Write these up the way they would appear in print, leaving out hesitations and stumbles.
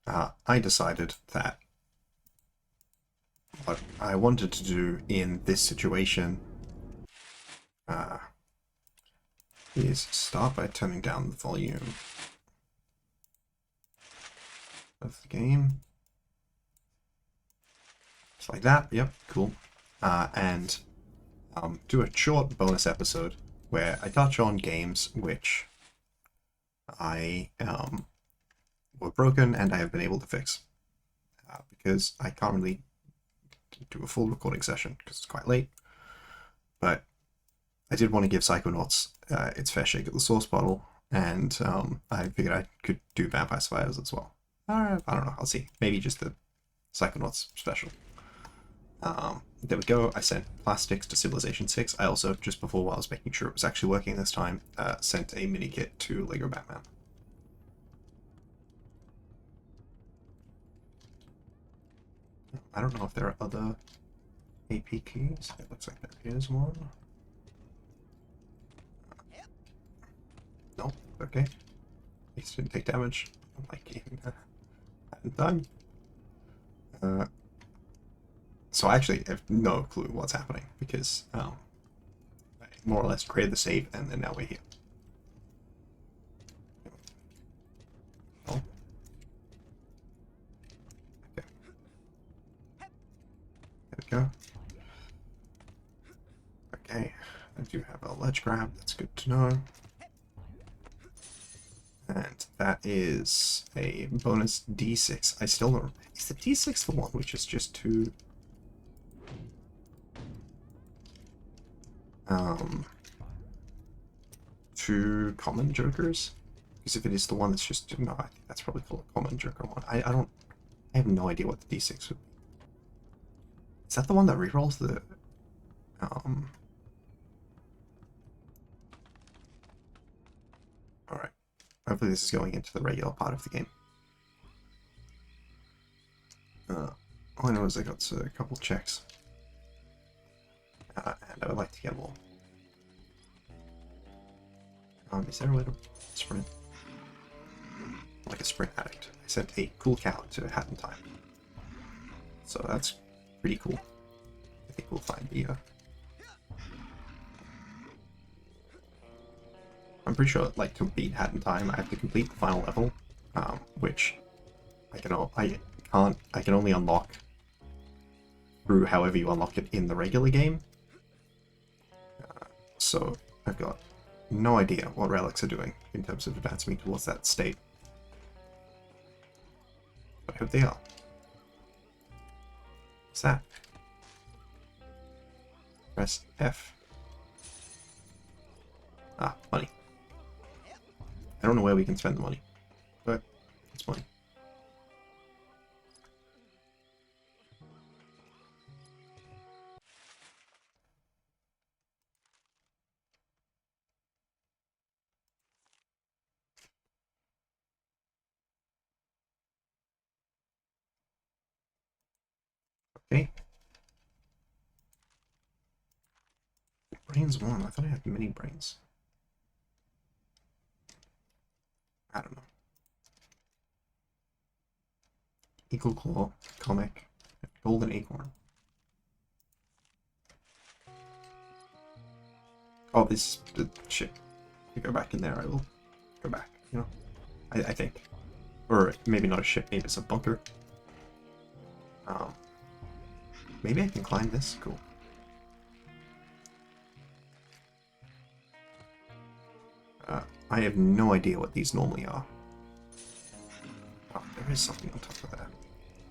I decided that what I wanted to do in this situation uh, is start by turning down the volume of the game. Just like that. Yep, cool. And do a short bonus episode where I touch on games which I were broken and I have been able to fix. Because I can't really do a full recording session because it's quite late. But I did want to give Psychonauts its fair shake at the source bottle, and I figured I could do Vampire Survivors as well. I don't know, I'll see. Maybe just the Psychonauts special. There we go. I sent plastics to Civilization 6. I also, just before while I was making sure it was actually working this time, sent a mini kit to Lego Batman. I don't know if there are other AP keys. It looks like there is one. No, okay. At least didn't take damage. Unlike game hadn't done. So I actually have no clue what's happening because I more or less created the save and then now we're here. Oh. Okay. There we go. Okay, I do have a ledge grab, that's good to know. And that is a bonus D6. I still don't... Is the D6 the one which is just two... two common jokers? Because if it is the one that's just... No, I think that's probably called a common joker one. I don't... I have no idea what the D6 would be. Is that the one that rerolls the... Alright. Hopefully this is going into the regular part of the game. All I know is I got a couple checks. And I would like to get more. Is there a way to sprint? Like a sprint addict. I sent a cool cow to Hat in Time. So that's pretty cool. I think we'll find the... I'm pretty sure, like, to beat Hat in Time, I have to complete the final level, which I can only unlock through however you unlock it in the regular game. So I've got no idea what relics are doing in terms of advancing me towards that state. But I hope they are. What's that? Press F. Ah, money. I don't know where we can spend the money, but it's money. Okay. Brains 1. I thought I had mini brains. I don't know. Eagle Claw, comic, golden acorn. Oh, this shit. If I go back in there, I will go back, you know? I think. Or maybe not a ship, maybe it's a bunker. Maybe I can climb this? Cool. I have no idea what these normally are. Oh, there is something on top of that.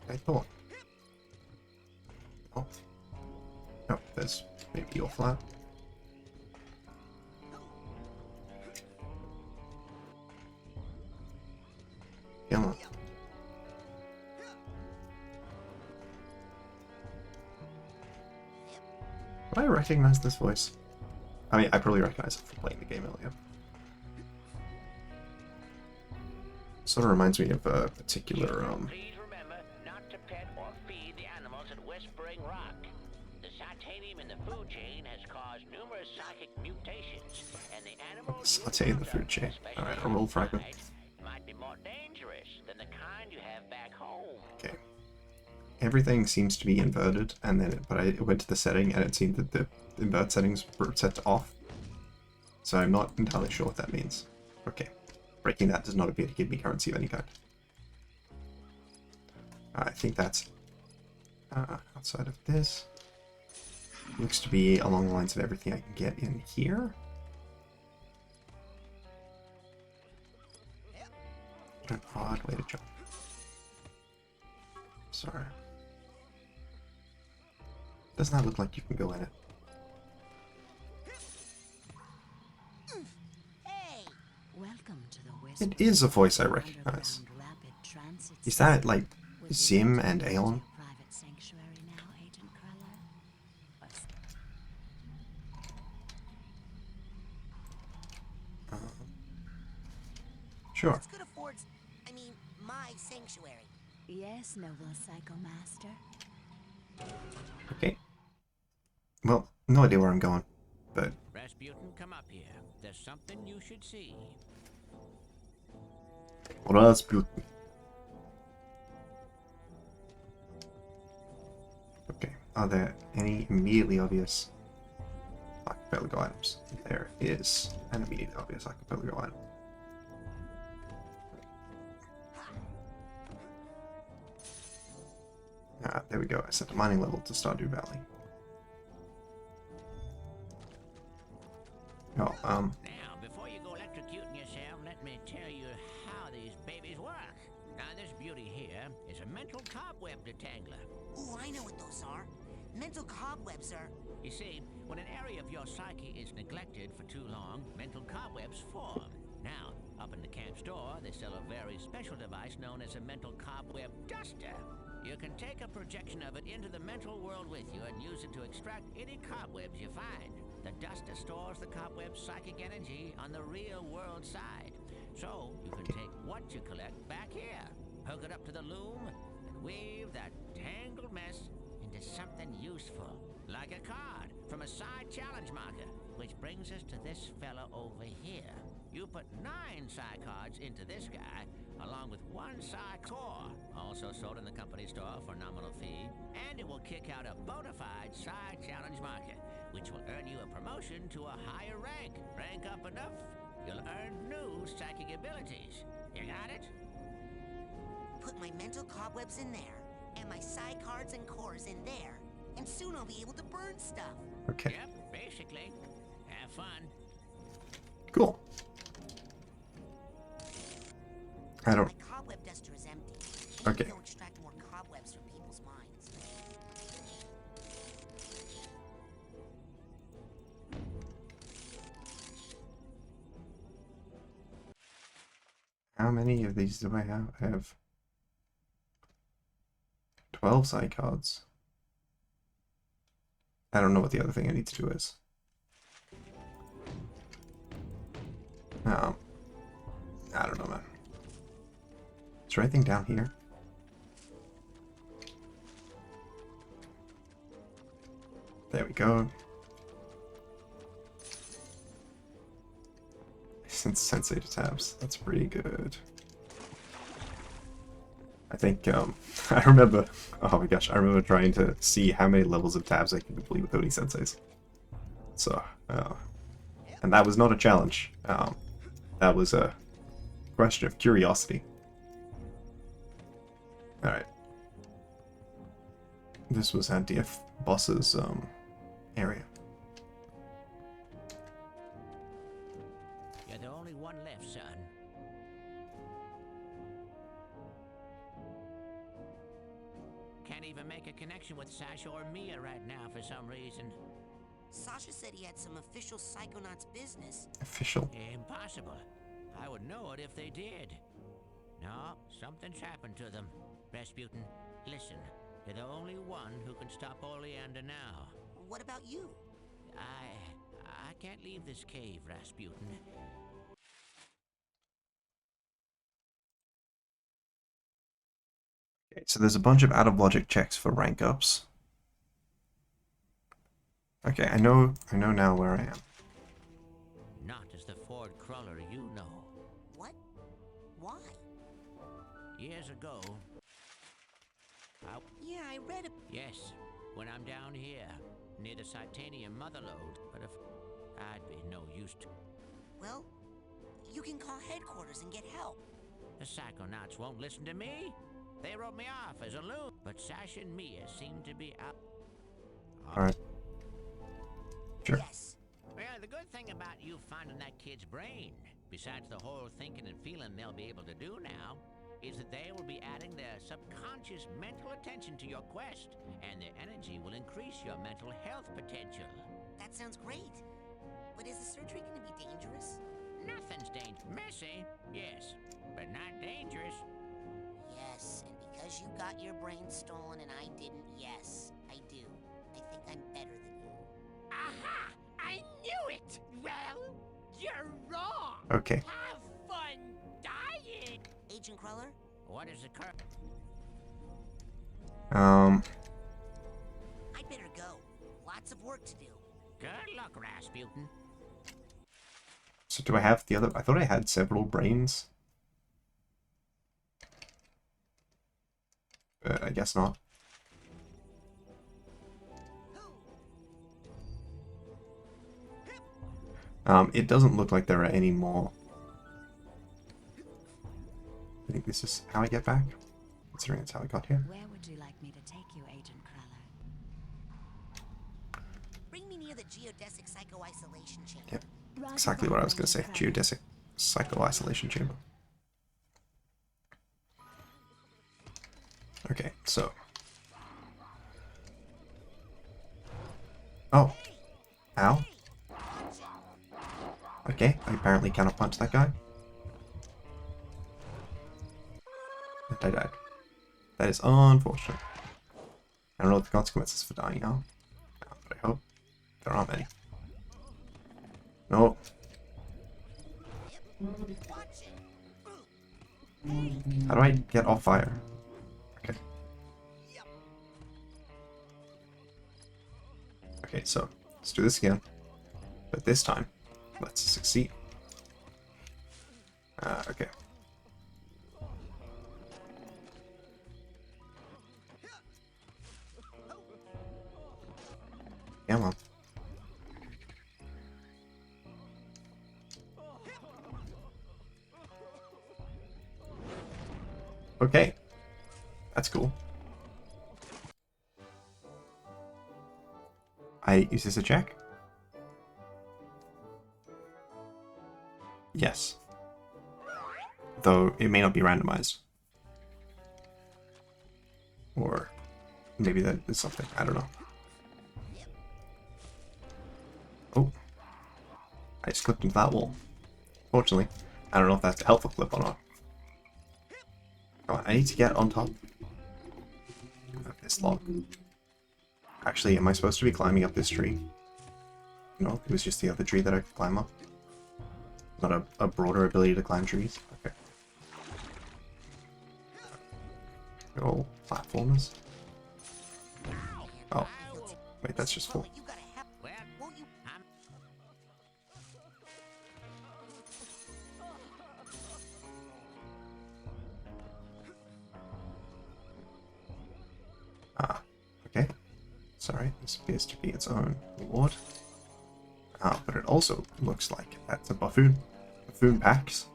I thought. Oh. Oh, there's maybe your flat. Come on. Do I recognize this voice? I mean, I probably recognize it from playing the game earlier. Sort of reminds me of a particular, Please remember not to pet or feed the animals at Whispering Rock. The titanium in the food chain has caused numerous psychic mutations, and the animals... Saute in the food chain. Alright, a roll fragment. Might be more more dangerous than the kind you have back home. Okay. Everything seems to be inverted, and then but I went to the setting and it seemed that the invert settings were set to off. So I'm not entirely sure what that means. Okay. Breaking that does not appear to give me currency of any kind. I think that's outside of this. Looks to be along the lines of everything I can get in here. What an odd way to jump. Sorry. Doesn't that look like you can go in it? Hey, welcome to the West. It is a voice I recognize. Is that like Zim and Aeon? Private sanctuary now, Agent Cruller? Sure. Let's go to Ford's, I mean, my sanctuary. Yes, noble Psycho Master. Okay. Well, no idea where I'm going, but Rasputin, come up here. There's something you should see. Rasputin. Okay, are there any immediately obvious archipelago items? There is an immediately obvious archipelago item. There we go. I set the mining level to Stardew Valley. Oh, Now, before you go electrocuting yourself, let me tell you how these babies work. Now, this beauty here is a mental cobweb detangler. Ooh, I know what those are. Mental cobwebs are... You see, when an area of your psyche is neglected for too long, mental cobwebs form. Now, up in the camp store, they sell a very special device known as a mental cobweb duster. You can take a projection of it into the mental world with you and use it to extract any cobwebs you find. The duster stores the cobweb's psychic energy on the real world side. So, you can take what you collect back here, hook it up to the loom, and weave that tangled mess into something useful. Like a card from a side challenge marker, which brings us to this fella over here. You put 9 psi cards into this guy, along with 1 psi core, also sold in the company store for a nominal fee, and it will kick out a bona fide side challenge marker, which will earn you a promotion to a higher rank. Rank up enough, you'll earn new psychic abilities. You got it? Put my mental cobwebs in there, and my psi cards and cores in there, and soon I'll be able to burn stuff. okay. Yep, basically. Have fun. Cool. I don't... My cobweb duster is empty. Okay. Go extract more cobwebs from people's minds. How many of these do I have? I have 12 psi cards. I don't know what the other thing I need to do is. I don't know, man. Is there anything down here? There we go. Sensei to tabs. That's pretty good. I think, I remember, oh my gosh, I remember trying to see how many levels of tabs I could complete with Oni senseis. So, and that was not a challenge. That was a question of curiosity. Alright. This was our DF boss's, area. You're the only one left, son. Can't even make a connection with Sasha or Mia right now for some reason. Sasha said he had some official Psychonauts business. Official. Impossible. I would know it if they did. No, something's happened to them. Rasputin, listen. You're the only one who can stop Oleander now. What about you? I can't leave this cave, Rasputin. Okay, so there's a bunch of out-of-logic checks for rank ups. Okay, I know now where I am. Not as the Ford Cruller you know. What? Why? Years ago. Yeah, I read it. Yes, when I'm down here, near the Titanium Motherlode. But if I'd be no use to. Well, you can call headquarters and get help. The Psychonauts won't listen to me. They wrote me off as a loon. But Sash and Mia seem to be out. Alright. Sure. Yes. Well, the good thing about you finding that kid's brain, besides the whole thinking and feeling they'll be able to do now, is that they will be adding their subconscious mental attention to your quest, and their energy will increase your mental health potential. That sounds great. But is the surgery going to be dangerous? Nothing's dangerous. Messy, yes, but not dangerous. Yes, and because you got your brain stolen and I didn't, yes, I do. I think I'm better than you. Aha! I knew it! Well, you're wrong! Okay. Have fun dying! Agent Cruller? What is the current? I'd better go. Lots of work to do. Good luck, Rasputin. So do I have the other? I thought I had several brains. I guess not. It doesn't look like there are any more. I think this is how I get back, considering it's how I got here. Where would you like me to take you, Agent Cruller? Bring me near the geodesic psycho-isolation chamber. Yep, exactly what I was going to say. Geodesic psycho-isolation chamber. Okay, so. Oh. Ow. Okay, I apparently cannot punch that guy. And I died. That is unfortunate. I don't know what the consequences for dying are, but I hope there aren't any. No. How do I get off fire? Okay. Okay, so let's do this again. But this time, let's succeed. Okay. Come on. Okay. That's cool. Is this a check? Yes. Though it may not be randomized. Or maybe that is something. I don't know. Oh. I just clipped into that wall. Fortunately, I don't know if that's a helpful clip or not. Come on, I need to get on top of this log. Actually, am I supposed to be climbing up this tree? No, it was just the other tree that I could climb up. Not a broader ability to climb trees. Okay. Good old platformers. Oh, wait, that's just full. You gotta help. Well, Won't you? I'm... Ah, okay. Sorry, this appears to be its own reward. But it also looks like that's a buffoon. Buffoon packs.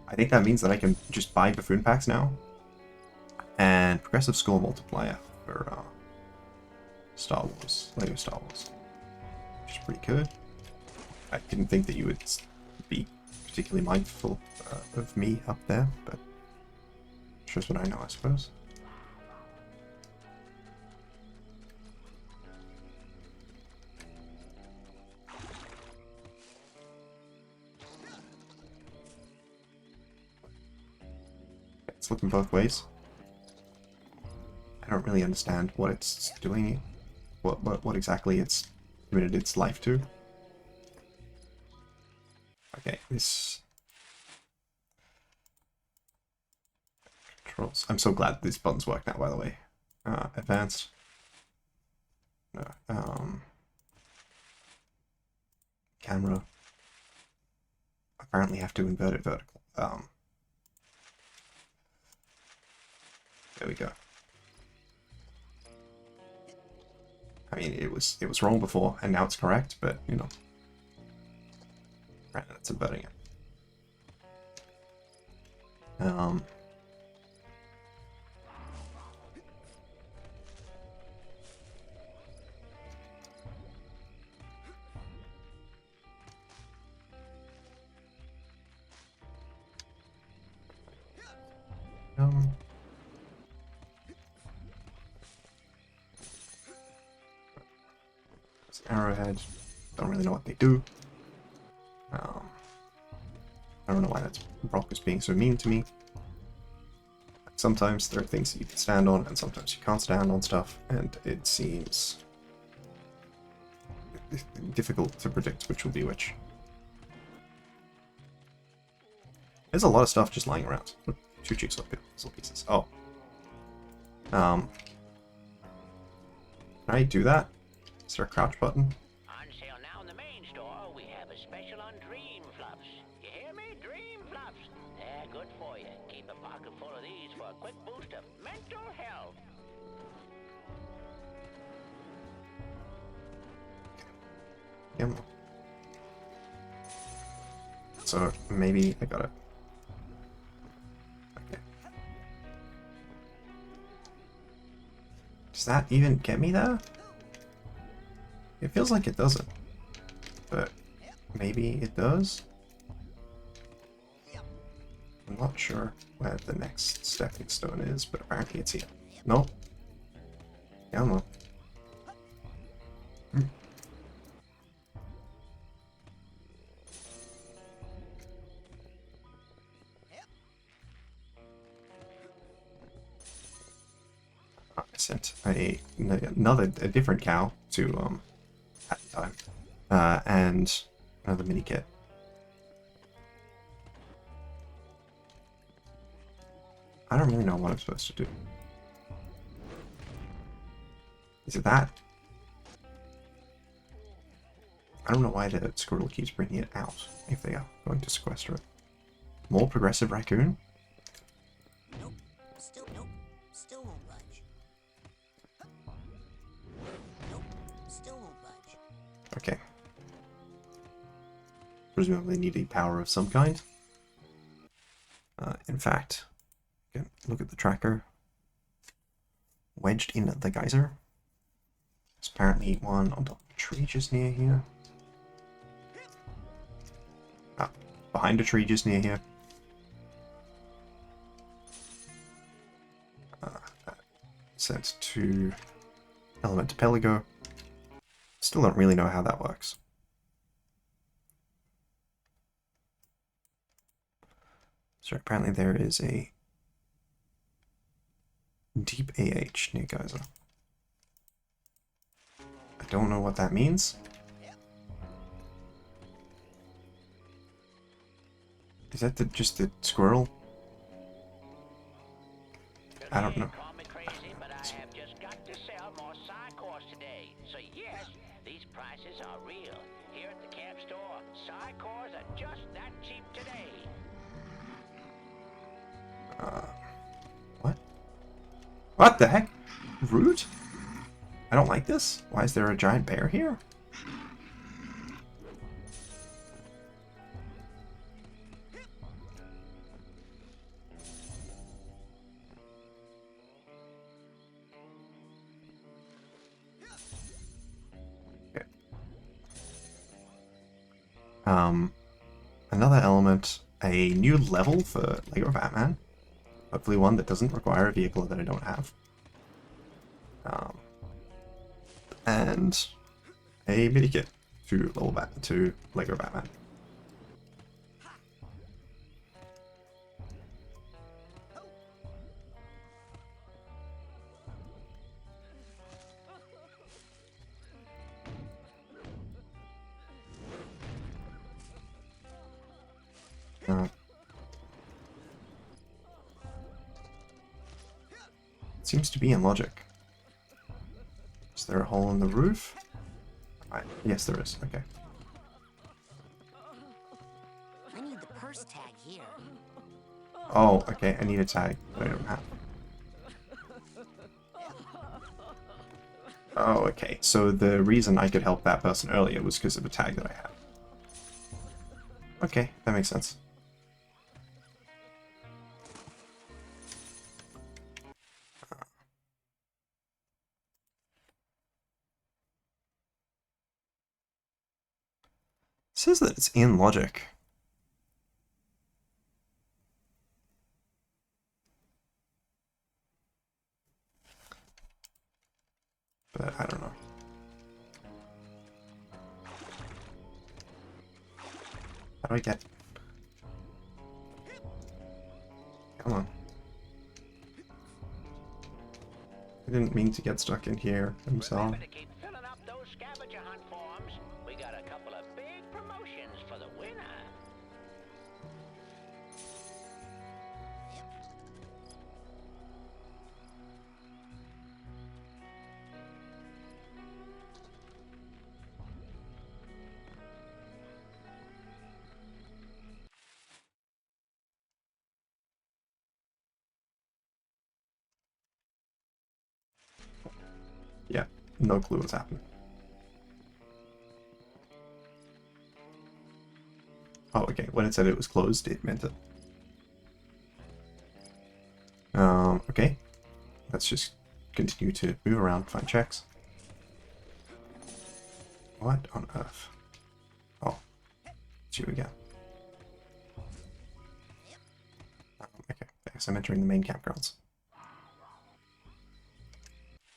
I think that means that I can just buy buffoon packs now. And progressive score multiplier for Star Wars, Lego Star Wars. Which is pretty good. I didn't think that you would be particularly mindful of me up there, but shows what I know, I suppose. It's looking both ways. I don't really understand what it's doing, what exactly it's committed its life to. Okay, this controls. I'm so glad these buttons work now, by the way. Advanced. No, camera. Apparently have to invert it vertical. There we go. I mean, it was wrong before, and now it's correct, but, you know. Right, that's abutting it. It's an arrowhead. Don't really know what they do. I don't know why that rock is being so mean to me. Sometimes there are things that you can stand on, and sometimes you can't stand on stuff, and it seems difficult to predict which will be which. There's a lot of stuff just lying around. Look, 2 jigsaw puzzle pieces. Oh. Can I do that? Is there a crouch button? On sale now in the main store, we have a special on Dream Fluffs. You hear me? Dream Fluffs. They're good for you. Keep a pocket full of these for a quick boost of mental health. Yeah. So maybe I got it. Okay. Does that even get me there? It feels like it doesn't, but maybe it does? I'm not sure where the next stepping stone is, but apparently it's here. Nope. Yeah, no. I sent a different cow to at the time, and another mini kit. I don't really know what I'm supposed to do. Is it that? I don't know why the squirrel keeps bringing it out if they are going to sequester it. More progressive raccoon? Nope. Nope. Still won't budge. Nope. Still won't budge. Okay. Presumably need a power of some kind. In fact, you can look at the tracker. Wedged in the geyser. There's apparently one on top of a tree just near here. Ah, behind a tree just near here. Sent to Element Pelago. Still don't really know how that works. So apparently there is a deep AH near Geyser. I don't know what that means. Is that just the squirrel? I don't know. Call me crazy, but I have just got to sell more Psychors today. So yes, these prices are real. Here at the camp store, Psychors are just that cheap today. What? What the heck? Rude? I don't like this. Why is there a giant bear here? Okay. Another element, a new level for Lego Batman. Hopefully one that doesn't require a vehicle that I don't have. And a medikit to Lego Batman. Seems to be in logic. Is there a hole in the roof? Yes, there is. Okay. I need the purse tag here. Oh, okay. I need a tag that I don't have. Oh, okay. So the reason I could help that person earlier was because of a tag that I had. Okay, that makes sense. It says that it's in logic. But I don't know. How do I get... Come on. I didn't mean to get stuck in here. I'm sorry. Remember to keep filling up those scavenger hunt forms. We got a couple of big promotions for the winner. Yeah, no clue what's happening. Oh, okay. When it said it was closed, it meant it. Okay. Let's just continue to move around, find checks. What on earth? Oh, it's you again. Okay, I guess I'm entering the main campgrounds.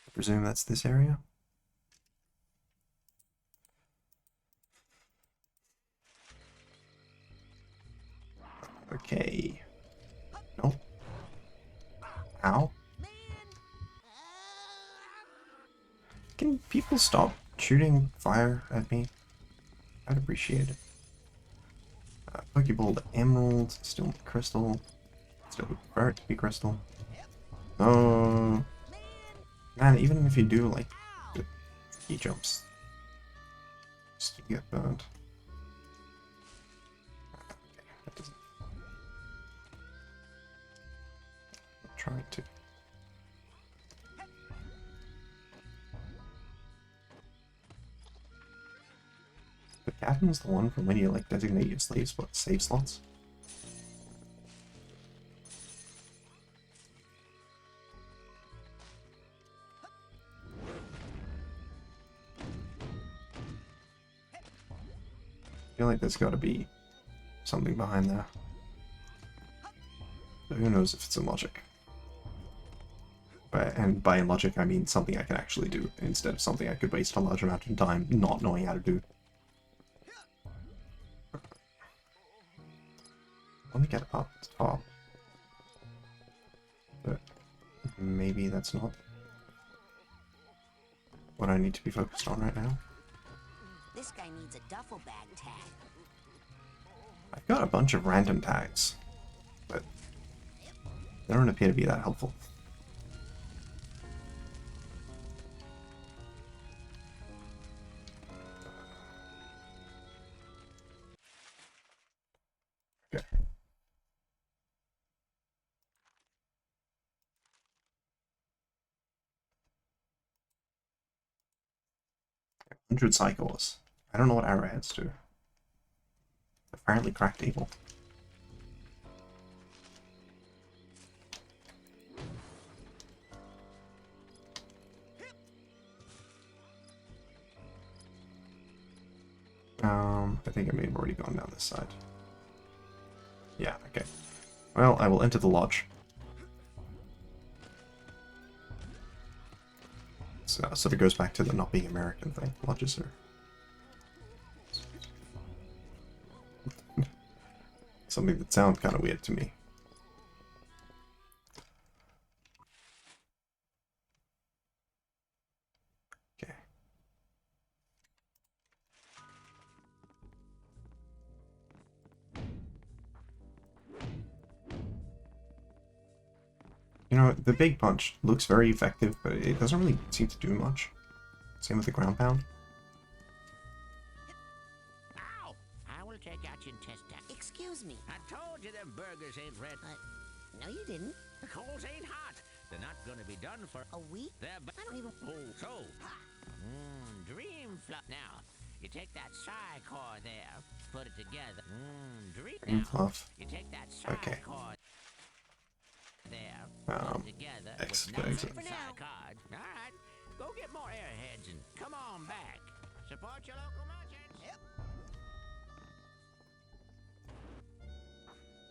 I presume that's this area? Okay. Nope. Ow. Can people stop shooting fire at me? I'd appreciate it. Pokeball to Emerald, still Crystal. Still would prefer it to be Crystal. Oh. Man, even if you do, like, the key jumps, still get burned. Okay, that doesn't... I'm trying to... The cabin's the one from when you, like, designate your save slots. I feel like there's got to be something behind there. But who knows if it's in logic. And by in logic, I mean something I can actually do, instead of something I could waste a large amount of time not knowing how to do. Let me get up top. But maybe that's not what I need to be focused on right now. This guy needs a duffel bag tag. I've got a bunch of random tags, but they don't appear to be that helpful. Okay. Hundred cycles. I don't know what arrowheads do. Apparently cracked evil. I think I may have already gone down this side. Yeah, okay. Well, I will enter the lodge. So it sort of goes back to the not being American thing. Lodges are... something that sounds kind of weird to me. Okay. You know, the big punch looks very effective, but it doesn't really seem to do much. Same with the ground pound. Ow! I will take out your test that. Excuse me. I told you them burgers ain't red. No, you didn't. The coals ain't hot. They're not gonna be done for A week? there, but I don't even... oh, so dream fluff. Now you take that psi core there, put it together. Dream. Dream Now fluff. you take that psi Okay. core there, put it together exit, with exit. psi cards. All right, go get more airheads and come on back. Support your local merchants.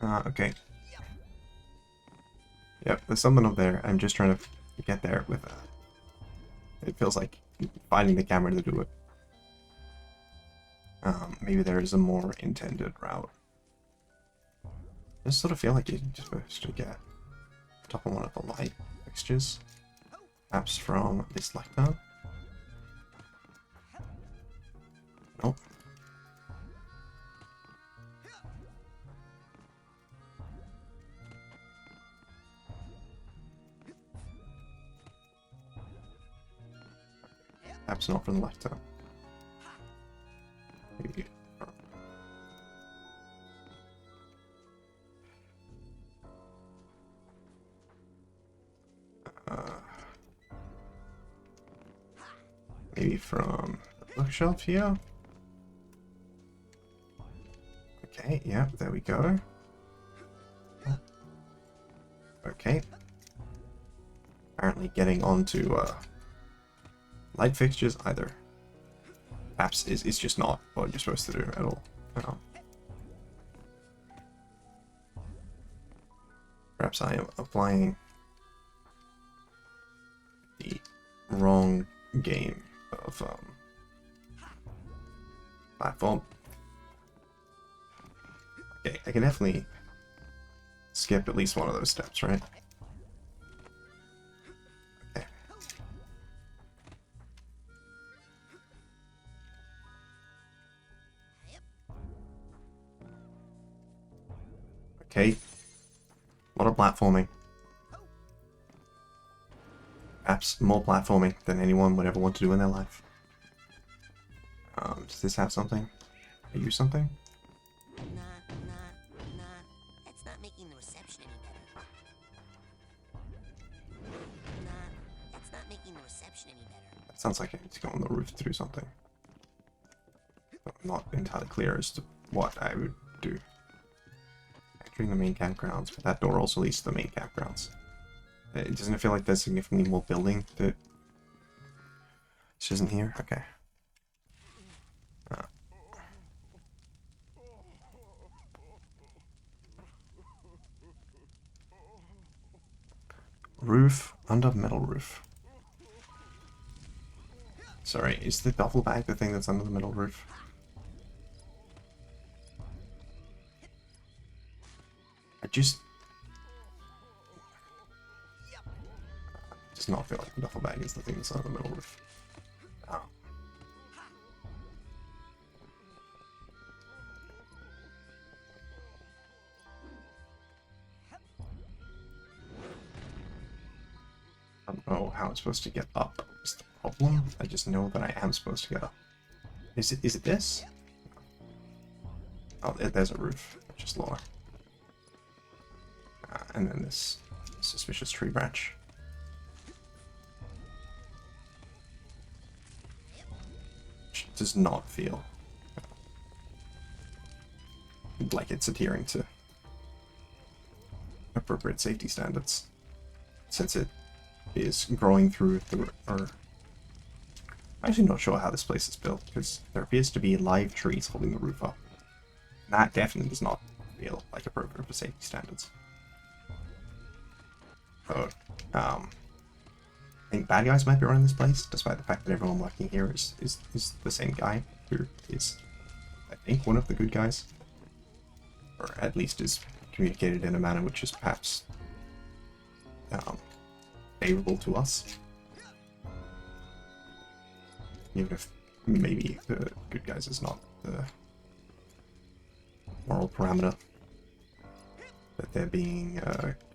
Yep. Okay. Yep, there's something up there. I'm just trying to get there with it feels like finding the camera to do it. Maybe there is a more intended route. I just sort of feel like you're supposed to get top of one of the light fixtures. Perhaps from this lectern. Nope. Perhaps not from the lectern. Maybe. Maybe from the bookshelf here. Okay, yeah, there we go. Okay. Apparently getting onto light fixtures either. Perhaps is just not what you're supposed to do at all. Perhaps I am applying the wrong game of platform. Okay, I can definitely skip at least one of those steps, right? Okay. Okay. A lot of platforming. Perhaps more platforming than anyone would ever want to do in their life. Does this have something? Are you something? Nah. That's not making the reception any better. Nah, that's not making the reception any better. That sounds like I need to go on the roof to do something. But I'm not entirely clear as to what I would do. Entering the main campgrounds, but that door also leads to the main campgrounds. Doesn't it feel like there's significantly more building that isn't here? Okay. Roof, under metal roof. Sorry, is the duffel bag the thing that's under the metal roof? Does not feel like the duffel bag is the thing that's under the metal roof. I don't know how I'm supposed to get up is the problem. I just know that I am supposed to get up. Is it this? Oh, there's a roof, just lower. And then this suspicious tree branch. Which does not feel like it's adhering to appropriate safety standards, since it is growing through the... I'm actually not sure how this place is built, because there appears to be live trees holding the roof up. That definitely does not feel like appropriate for safety standards. So, I think bad guys might be running this place, despite the fact that everyone working here is the same guy, who is, I think, one of the good guys. Or at least is communicated in a manner which is perhaps favorable to us. Even if maybe the good guys is not the moral parameter that they're being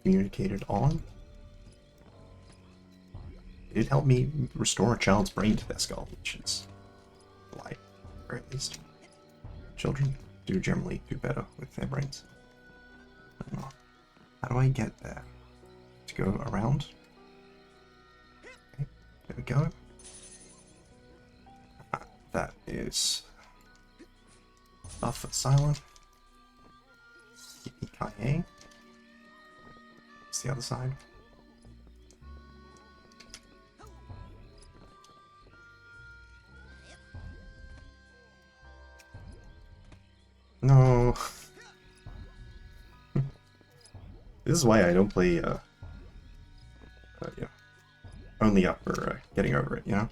communicated on. It did help me restore a child's brain to their skull, which is light, or at least children do generally do better with their brains. I don't know. How do I get there? To go around? we go. That is stuff for silent. Yippee-ki-yay. What's the other side? No. This is why I don't play, yeah, only up or getting over it, you know?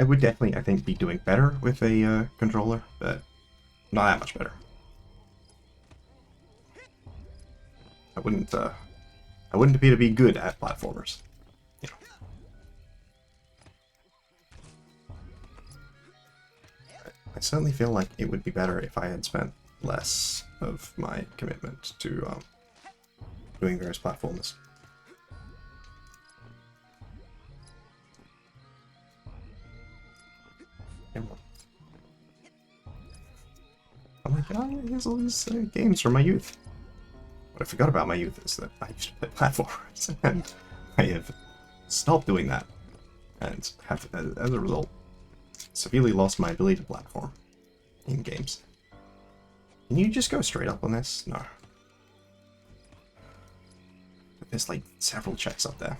I would definitely, I think, be doing better with a controller, but not that much better. I wouldn't appear to be good at platformers, you know. I certainly feel like it would be better if I had spent less of my commitment to doing various platformers. I'm like, oh, here's all these games from my youth. What I forgot about my youth is that I used to play platformers, and I have stopped doing that, and have, as a result, severely lost my ability to platform in games. Can you just go straight up on this? No. There's like several checks up there.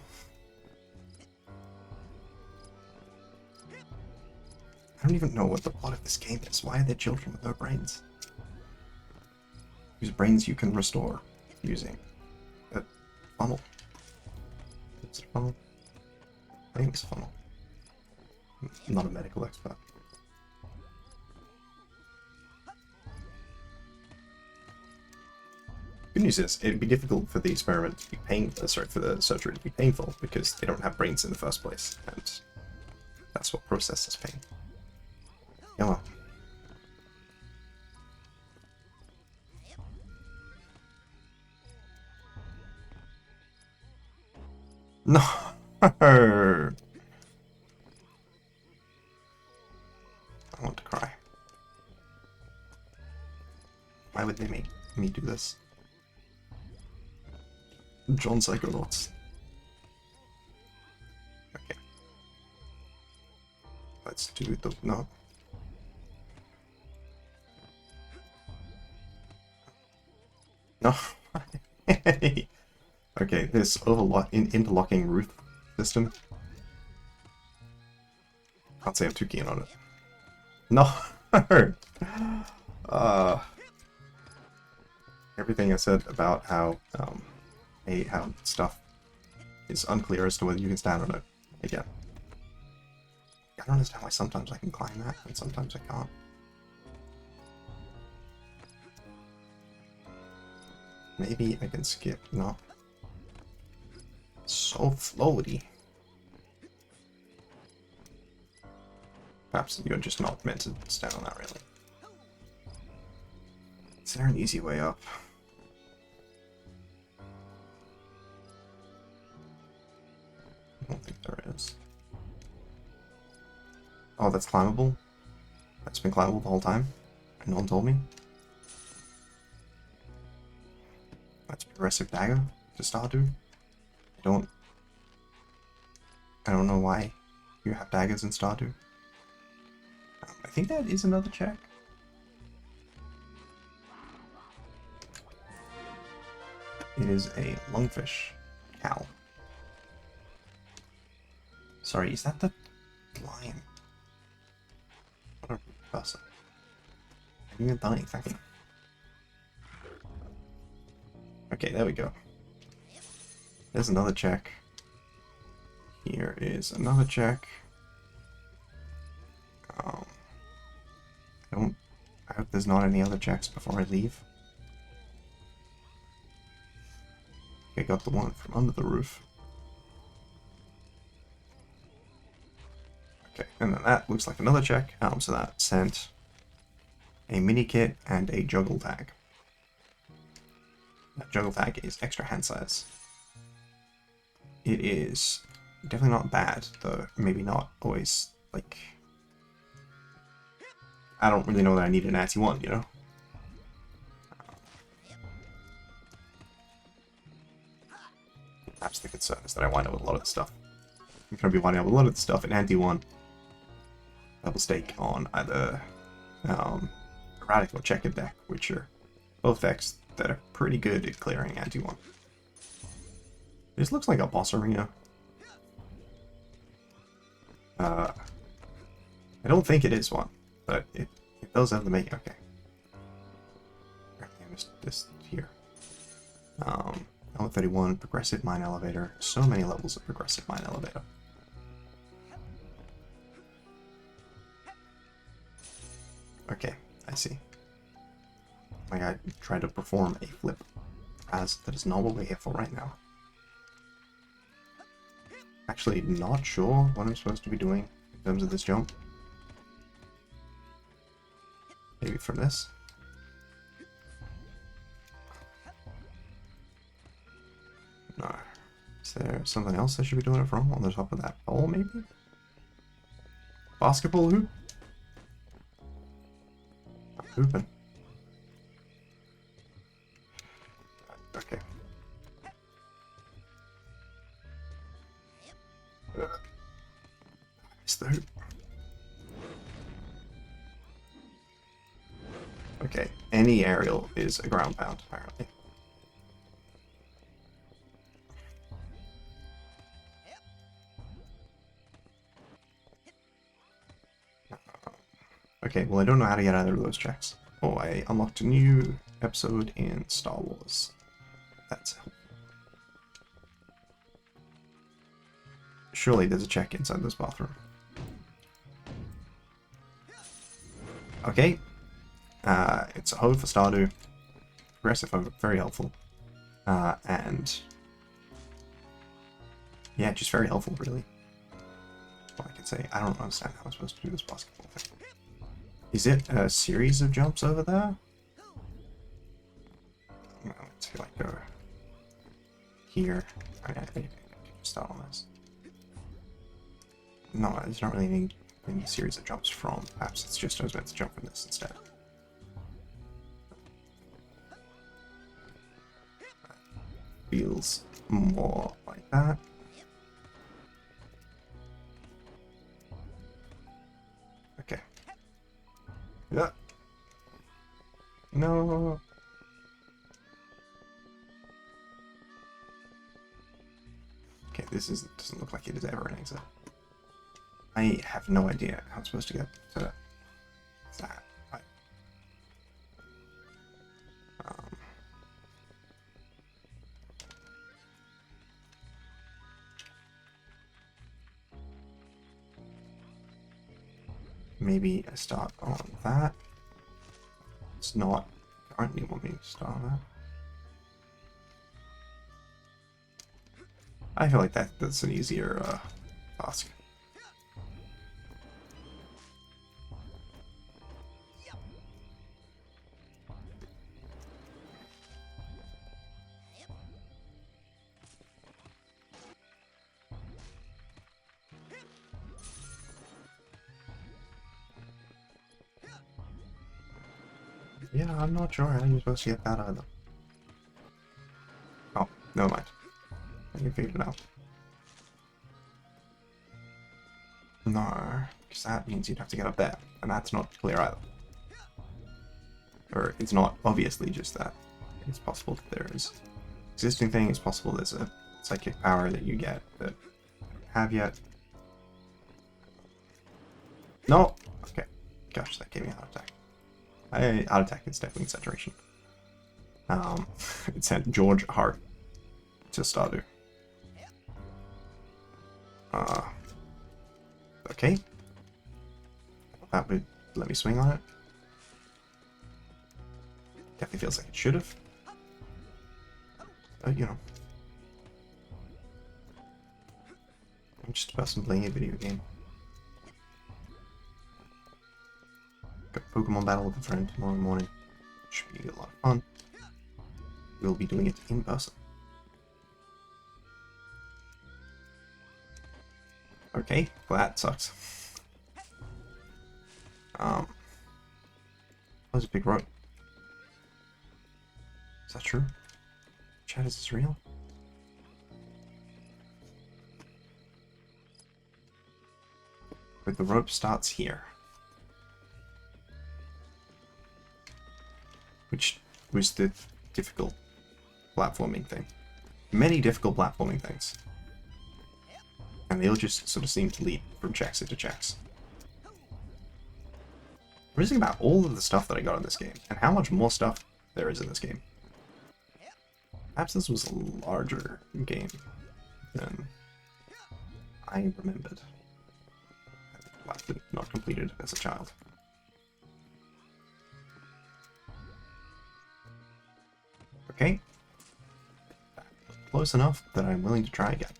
I don't even know what the plot of this game is. Why are there children with no brains? Whose brains you can restore using a funnel. Is it a funnel? I think it's a funnel. I'm not a medical expert. Good news is, it'd be difficult for the experiment to be painful, for the surgery to be painful, because they don't have brains in the first place, and that's what processes pain. Yeah, well. No! I want to cry. Why would they make me do this? John Psychonauts. Okay. Let's do the... no. No. Okay, this interlocking roof system. Can't say I'm too keen on it. No! Everything I said about how how stuff is unclear as to whether you can stand on it. Again. I don't understand why sometimes I can climb that and sometimes I can't. Maybe I can skip. No. So floaty. Perhaps you're just not meant to stand on that, really. Is there an easy way up? I don't think there is. Oh, that's climbable? That's been climbable the whole time? And no one told me? That's progressive dagger to Stardew? I don't know why you have daggers in Stardew. I think that is another check. It is a lungfish cow. Sorry, is that the lion? What a person. I haven't even done anything. Okay, there we go. There's another check. Here is another check. I hope there's not any other checks before I leave. I got the one from under the roof. Okay, and then that looks like another check. So that sent a mini kit and a juggle tag. That juggle tag is extra hand size. It is definitely not bad, though maybe not always like, I don't really know that I need an anti-1, you know? Perhaps the concern is that I wind up with a lot of the stuff. I'm going to be winding up with a lot of the stuff in anti-1. Double stake on either erratic or checkered deck, which are both decks that are pretty good at clearing anti-1. This looks like a boss arena. I don't think it is one, but it does have the make. Okay. I missed this here. Level 31, progressive mine elevator. So many levels of progressive mine elevator. Okay, I see. My guy tried to perform a flip, as that is not what we're here for right now. Actually, not sure what I'm supposed to be doing in terms of this jump. Maybe from this. No. Is there something else I should be doing it from? On the top of that pole, maybe? Basketball hoop? I'm hooping. Okay. Missed the hoop. Okay, any aerial is a ground pound, apparently. Okay, well I don't know how to get either of those checks. Oh, I unlocked a new episode in Star Wars. That's helpful. Surely there's a check inside this bathroom. Okay. It's a hoe for Stardew. Progressive hoe, very helpful. And yeah, just very helpful, really. What I can say, I don't understand how I'm supposed to do this basketball thing. Is it a series of jumps over there? No, let's like go here. I can start on this. No, there's not really any series of jumps from. Perhaps it's just I was meant to jump from this instead. Feels more like that. Okay. Yeah. No. Okay, this doesn't look like it is ever an exit. I have no idea how I'm supposed to get to that. Maybe I start on that. It's not currently want me to start on that. I feel like that's an easier task. Yeah, I'm not sure how you're supposed to get that either. Oh, never mind. I can figure it out. No, because that means you'd have to get up there, and that's not clear either. Or it's not obviously just that. It's possible that there is existing thing. It's possible there's a psychic power that you get that I don't have yet. No. Okay. Gosh, that gave me a heart attack. Heart attack is definitely saturation. It sent George Hart to Stardew. Okay. That would let me swing on it. Definitely feels like it should have. But, you know. I'm just a person playing a video game. Got Pokemon battle with a friend tomorrow morning. Should be a lot of fun. We'll be doing it in person. Okay, well that sucks. Oh, there's a big rope. Is that true? Chad, is this real? But the rope starts here. Which was the difficult platforming thing. Many difficult platforming things. And they all just sort of seem to lead from checks into checks. I'm just thinking about all of the stuff that I got in this game, and how much more stuff there is in this game. Perhaps this was a larger game than I remembered. I likely not completed as a child. Okay. Close enough that I'm willing to try again.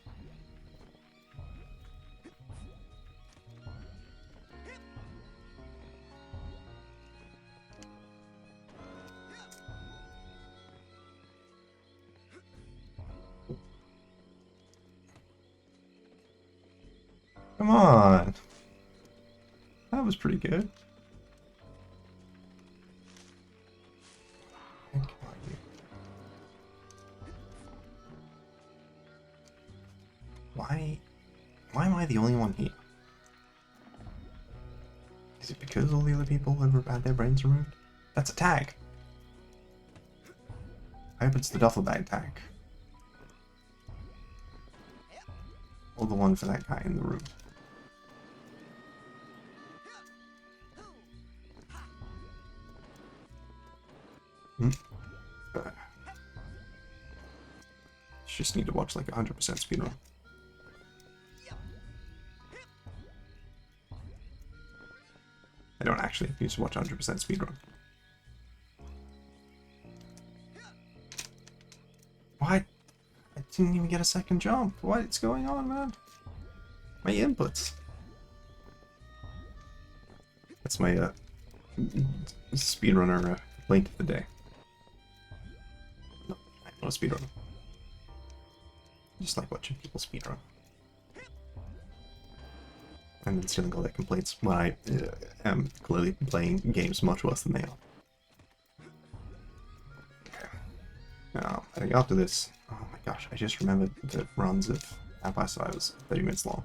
Come on! That was pretty good. Come on, you. Why am I the only one here? Is it because all the other people have had their brains removed? That's a tag! I hope it's the duffel bag tag. Or the one for that guy in the room. Just need to watch like 100% speedrun. I don't actually need to watch 100% speedrun. What? I didn't even get a second jump. What's going on, man? My inputs. That's my speedrunner complaint of the day. No, I'm not a speedrunner. I just like watching people speedrun. And then stealing all their complaints when I am clearly playing games much worse than they are. Okay. Now, I think after this, oh my gosh, I just remembered the runs of Vampire Survivors 30 minutes long.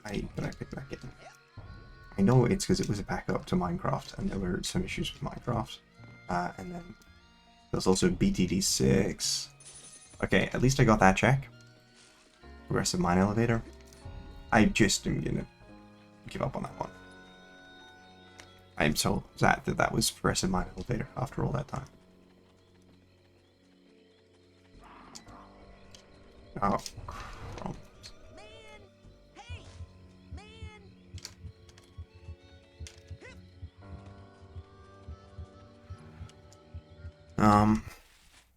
But I picked that game. I know it's because it was a backup to Minecraft, and there were some issues with Minecraft. And then there's also BTD6. Okay, at least I got that check. Progressive mine elevator. I just am gonna give up on that one. I am so sad that that was progressive mine elevator after all that time. Oh, crap.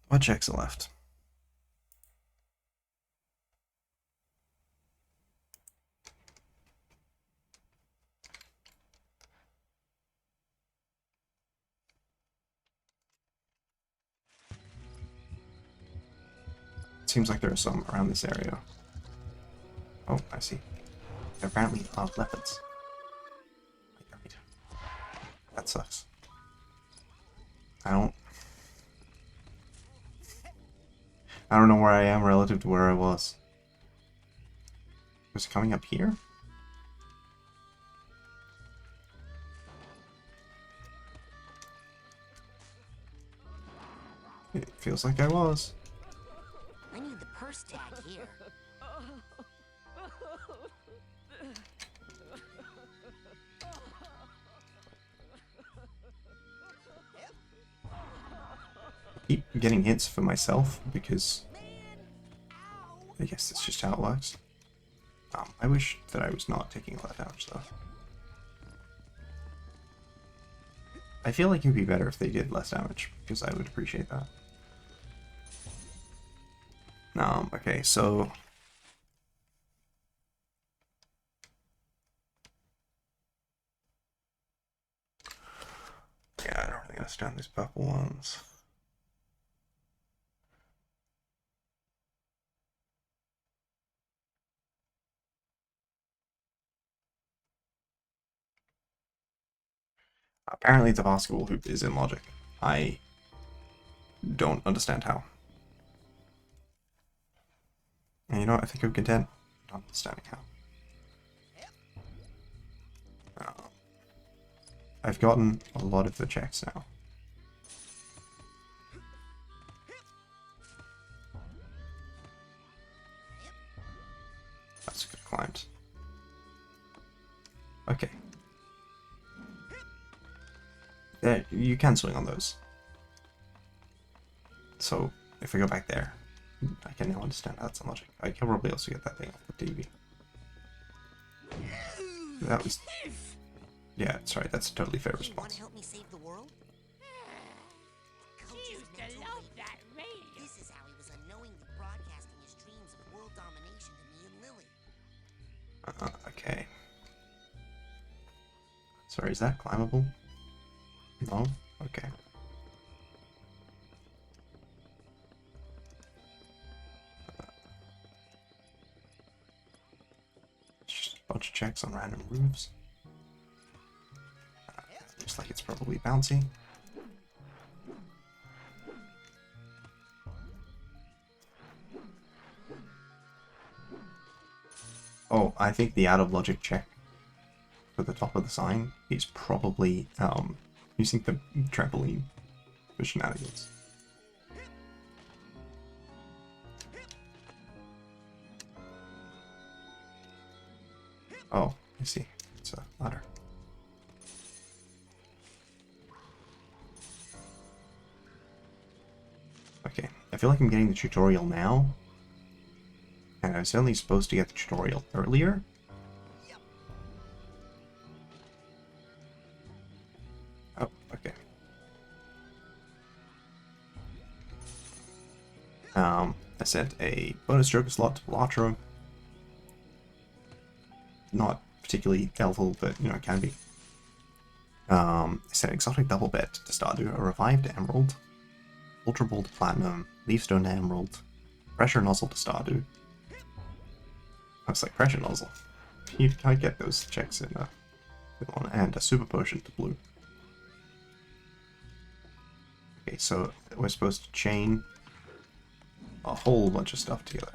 What checks are left? Seems like there are some around this area. Oh, I see. There apparently are leopards. I died. That sucks. I don't know where I am relative to where I was. Was it coming up here? It feels like I was. I need the purse tag here. I keep getting hits for myself because I guess that's just how it works. I wish that I was not taking a lot of damage though. I feel like it would be better if they did less damage, because I would appreciate that. Okay, so... yeah, I don't really understand these purple ones. Apparently the basketball hoop is in logic. I don't understand how. And you know what? I think I'm content not understanding how. I've gotten a lot of the checks now. That's good climbed. Okay. There, you can swing on those. So, if I go back there, I can now understand how that's logic. I can probably also get that thing off the TV. That was... Yeah, sorry, that's a totally fair You want response. to help me save the world? Coach's Used to mental love leap. that radio. This is how he was unknowingly broadcasting his dreams of world domination to me and Lily. Okay. Sorry, is that climbable? No? Okay. It's just a bunch of checks on random roofs. Looks like it's probably bouncy. Oh, I think the out of logic check for the top of the sign is probably using the trampoline for shenanigans. Oh, I see. It's a ladder. Okay, I feel like I'm getting the tutorial now. And I was only supposed to get the tutorial earlier. Oh, okay. I sent a bonus joker slot to Velatro. Not particularly helpful, but you know, it can be. I sent exotic double bet to Stardew, a revived emerald, ultra bolt platinum, leafstone emerald, pressure nozzle to Stardew. I was like, pressure nozzle. You can't get those checks in one, and a super potion to blue. Okay, so we're supposed to chain a whole bunch of stuff together.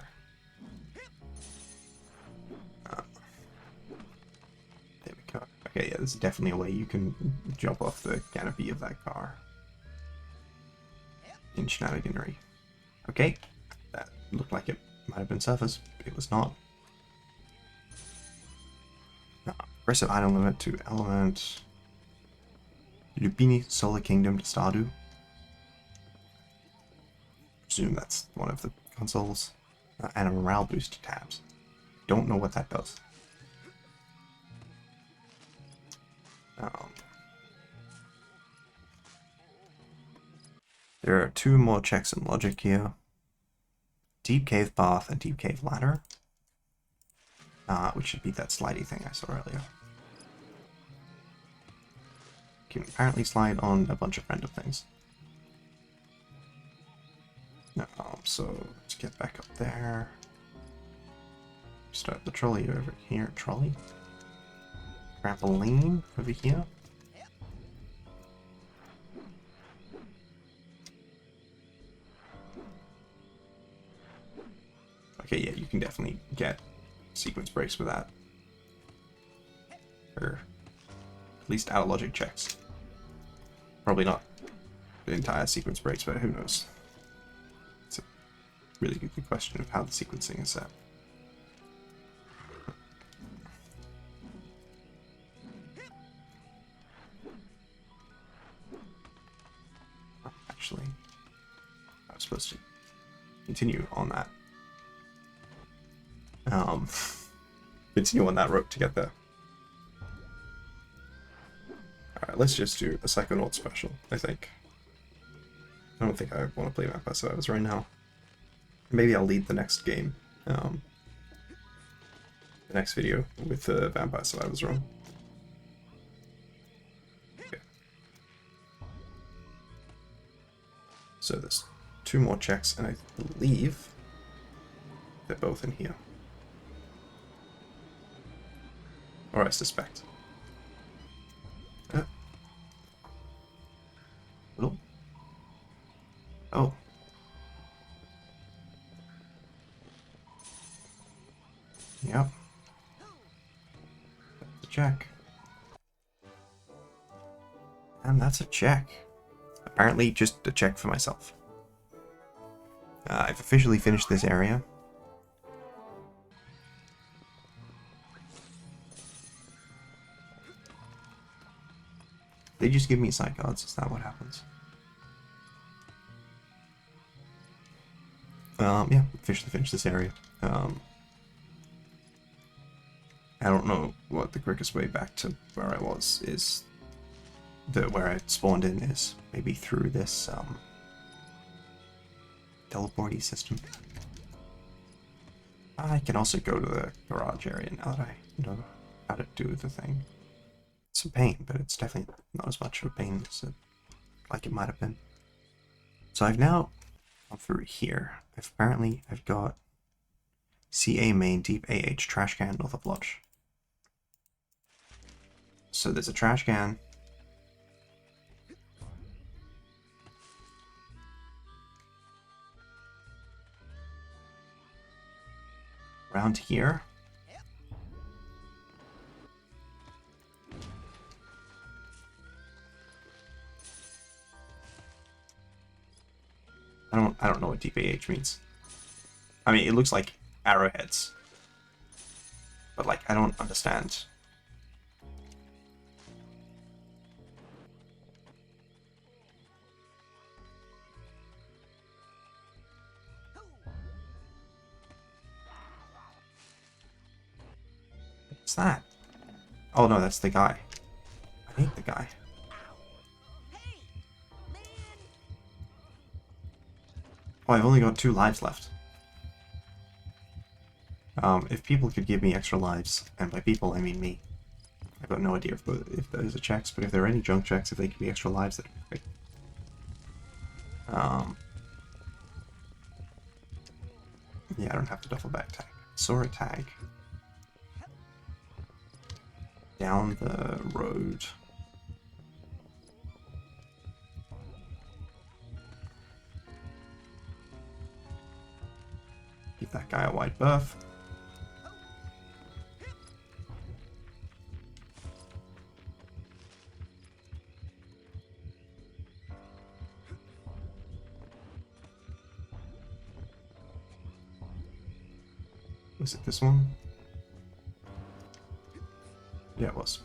There we go. Okay, yeah, there's definitely a way you can jump off the canopy of that car. In shenaniganery. Okay, that looked like it might have been surface. It was not. Aggressive item limit to element. Lupini Solar Kingdom to Stardew. Presume that's one of the consoles. And a morale boost to tabs. Don't know what that does. There are two more checks in logic here. Deep Cave Path and Deep Cave Ladder. Which should be that slidey thing I saw earlier. Can apparently slide on a bunch of random things. So let's get back up there. Start the trolley over here. Trolley? Trampoline over here. Okay, yeah, you can definitely get sequence breaks with that. Or at least out of logic checks. Probably not the entire sequence breaks, but who knows? It's a really good question of how the sequencing is set. Actually, I was supposed to continue on that. Continue on that route to get there. Alright, let's just do a Psychonauts special, I think. I don't think I want to play Vampire Survivors right now. Maybe I'll lead the next game. The next video with the Vampire Survivors run. Okay. So there's two more checks, and I believe they're both in here. Or I suspect. check. And that's a check. Apparently just a check for myself. I've officially finished this area. They just give me psych cards, is that what happens? Yeah, officially finished this area. I don't know what the quickest way back to where I was is. Where I spawned in is maybe through this teleporty system. I can also go to the garage area now that I know how to do the thing. It's a pain, but it's definitely not as much of a pain as like it might have been. So I've now gone through here. I've got CA main deep AH trash can north of lodge. So there's a trash can. Around here. I don't know what deep AH means. I mean, it looks like arrowheads. But like I don't understand. What's that? Oh no, that's the guy. I hate the guy. Oh, I've only got 2 lives left. If people could give me extra lives, and by people I mean me. I've got no idea if those are checks, but if there are any junk checks, if they give me extra lives, that'd be great. Yeah, I don't have to duffel bag tag. Saw a tag. Down the road. Give that guy a wide berth. Was it this one? Yeah, it was.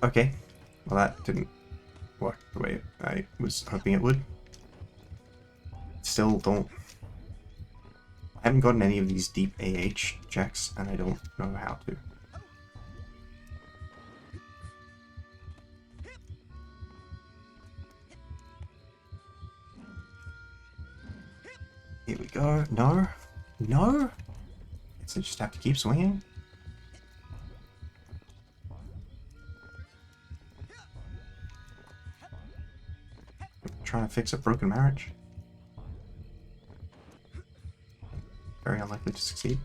Okay. Well, that didn't work the way I was hoping it would. Still don't... I haven't gotten any of these deep AH checks, and I don't know how to. Here we go. No? No? Guess I just have to keep swinging? Trying to fix a broken marriage? Very unlikely to succeed.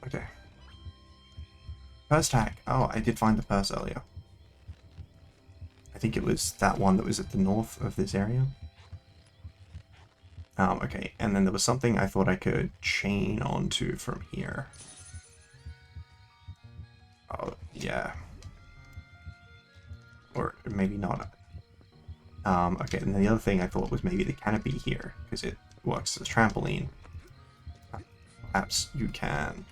Okay. Purse tag. Oh, I did find the purse earlier. I think it was that one that was at the north of this area. Okay, and then there was something I thought I could chain onto from here. Oh, yeah. Or maybe not. Okay, and then the other thing I thought was maybe the canopy here, because it works as a trampoline. Perhaps you can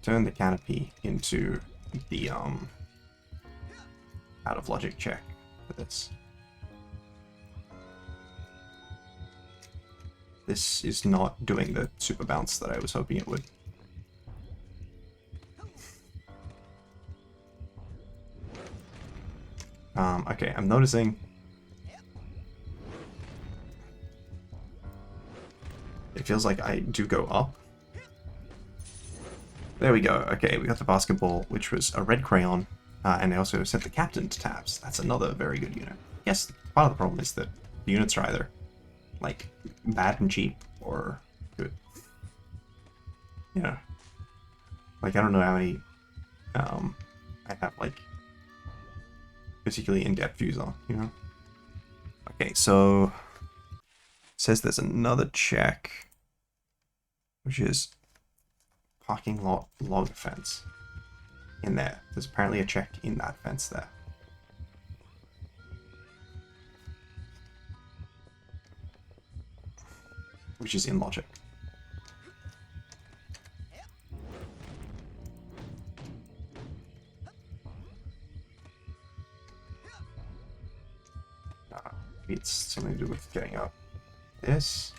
turn the canopy into the out of logic check for this. This is not doing the super bounce that I was hoping it would. Okay, I'm noticing it feels like I do go up. There we go. Okay, we got the basketball, which was a red crayon, and I also set the captain to tabs. That's another very good unit. Yes, part of the problem is that the units are either like bad and cheap or good. Yeah. Like I don't know how many I have like particularly in-depth views on, you know. Okay, so it says there's another check, which is parking lot log fence in there. There's apparently a check in that fence there. Which is in logic. Maybe it's something to do with getting up this.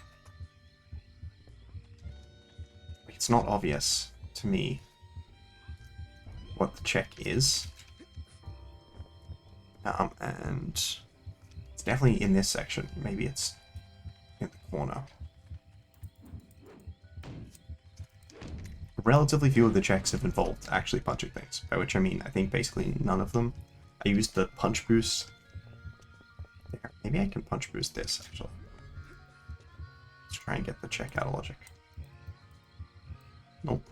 It's not obvious to me what the check is. And it's definitely in this section. Maybe it's in the corner. Relatively few of the checks have involved actually punching things, by which I mean I think basically none of them. I used the punch boost. There. Maybe I can punch boost this actually. Let's try and get the check out of logic. Nope.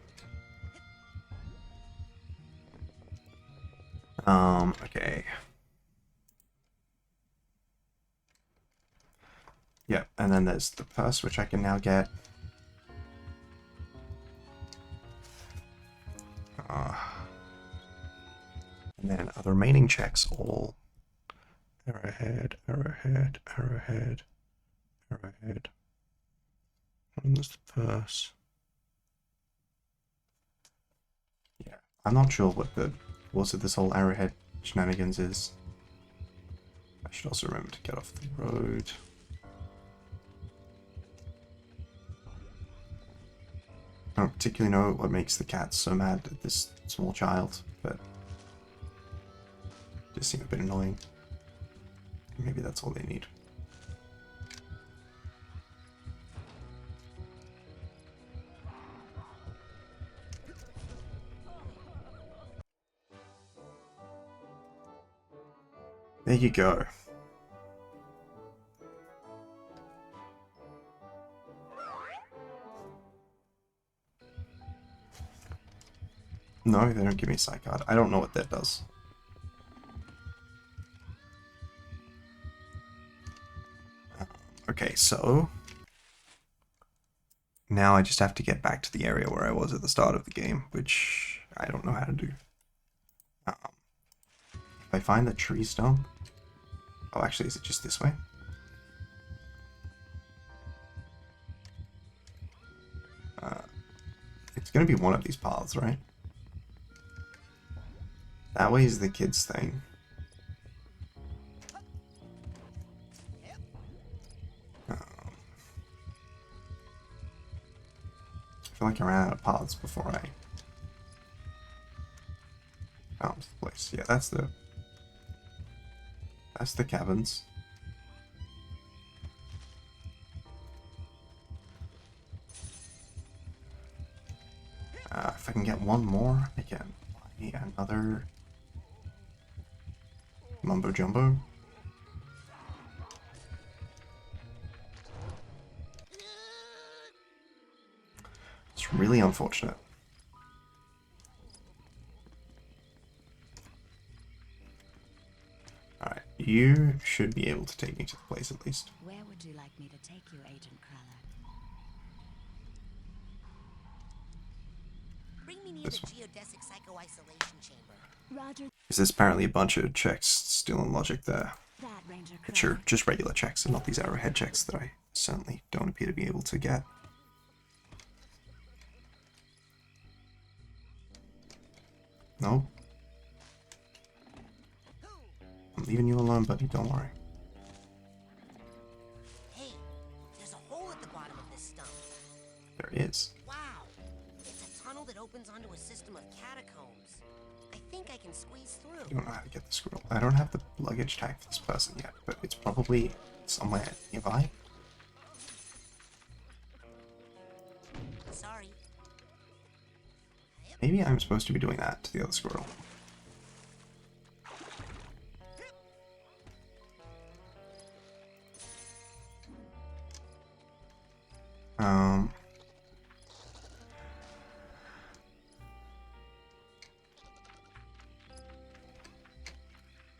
Okay. Yep, and then there's the purse, which I can now get. And then the remaining checks all arrowhead, arrowhead, arrowhead, arrowhead. And there's the purse. Yeah, I'm not sure what the of this whole arrowhead shenanigans is. I should also remember to get off the road. I don't particularly know what makes the cats so mad at this small child, but it just seemed a bit annoying. Maybe that's all they need. There you go. No, they don't give me a psych card. I don't know what that does. Okay, so now I just have to get back to the area where I was at the start of the game, which I don't know how to do. If I find the tree stump... Oh, actually, is it just this way? It's gonna be one of these paths, right? That way is the kids thing. I feel like I ran out of paths before I found the place. Yeah, that's the cabins. If I can get one more, I can buy another mumbo jumbo. It's really unfortunate. Alright, you should be able to take me to the place at least. Where would you like me to take you, Agent Cruller? Bring me near the geodesic psycho-isolation chamber. Roger Because there's apparently a bunch of checks still in logic there. that, Ranger Which Cruller. are just regular checks and not these arrowhead checks that I certainly don't appear to be able to get. No. I'm leaving you alone, buddy, don't worry. Hey, there's a hole at the bottom of this stump. There is. Wow, it's a tunnel that opens onto a system of catacombs. I think I can squeeze I through. don't know how to get the squirrel. I don't have the luggage tag for this person yet, but it's probably somewhere nearby. Sorry. Maybe I'm supposed to be doing that to the other squirrel.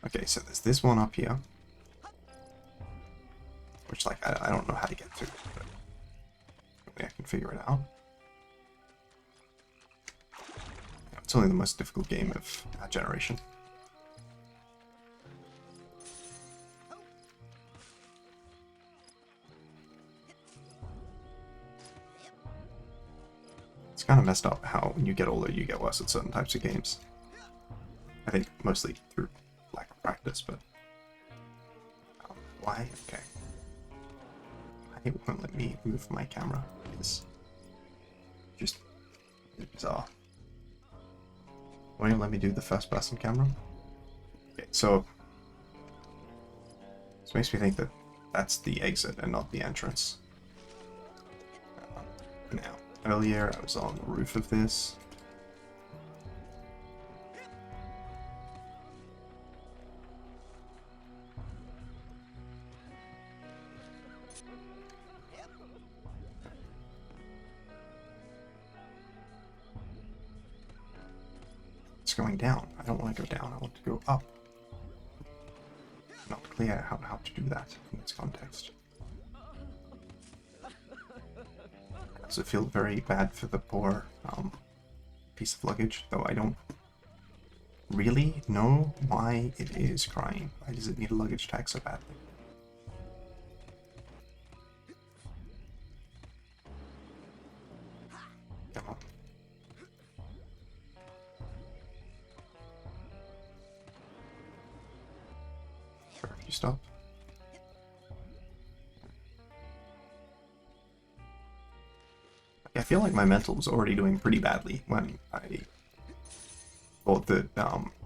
Okay, so there's this one up here. Which, like, I don't know how to get to, but maybe I can figure it out. Yeah, it's only the most difficult game of our generation. It's kind of messed up how when you get older you get worse at certain types of games. I think mostly through lack of practice, but... why? Okay. It won't let me move my camera. It's just bizarre. Why don't let me do the first person camera? Okay, so this makes me think that that's the exit and not the entrance. Now, earlier I was on the roof of this. It's going down. I don't want to go down. I want to go up. Not clear how to do that in this context. I also feel very bad for the poor piece of luggage, though I don't really know why it is crying. Why does it need a luggage tag so badly? Come on. Sure, if you stop. I feel like my mental was already doing pretty badly when I thought that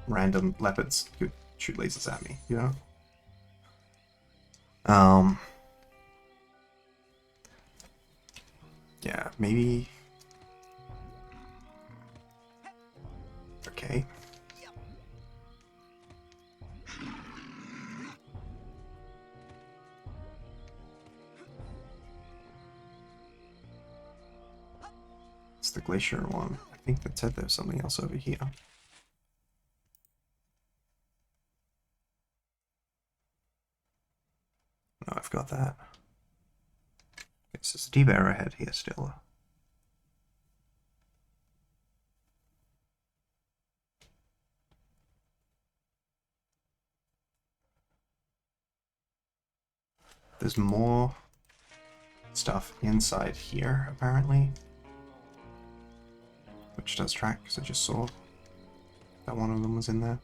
random leopards could shoot lasers at me, you know? Yeah, maybe... Okay. It's the glacier one. I think that said there's something else over here. No, I've got that. It's a deep arrowhead here still. There's more stuff inside here, apparently. Which does track, because I just saw that one of them was in there.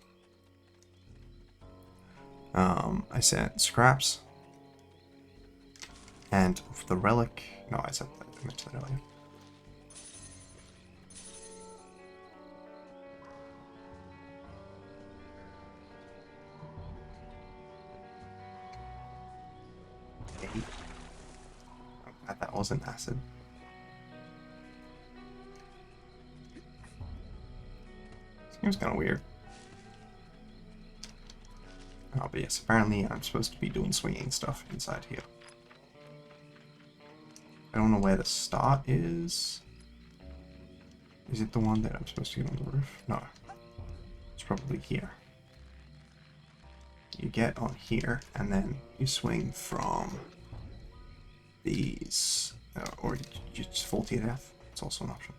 I sent scraps. And the relic... No, I said that. I mentioned that earlier. I'm glad that wasn't acid. Seems kind of weird. Oh, but yes, apparently I'm supposed to be doing swinging stuff inside here. I don't know where the start is. Is it the one that I'm supposed to get on the roof? No. It's probably here. You get on here, and then you swing from these. Or you just fall to your death. It's also an option.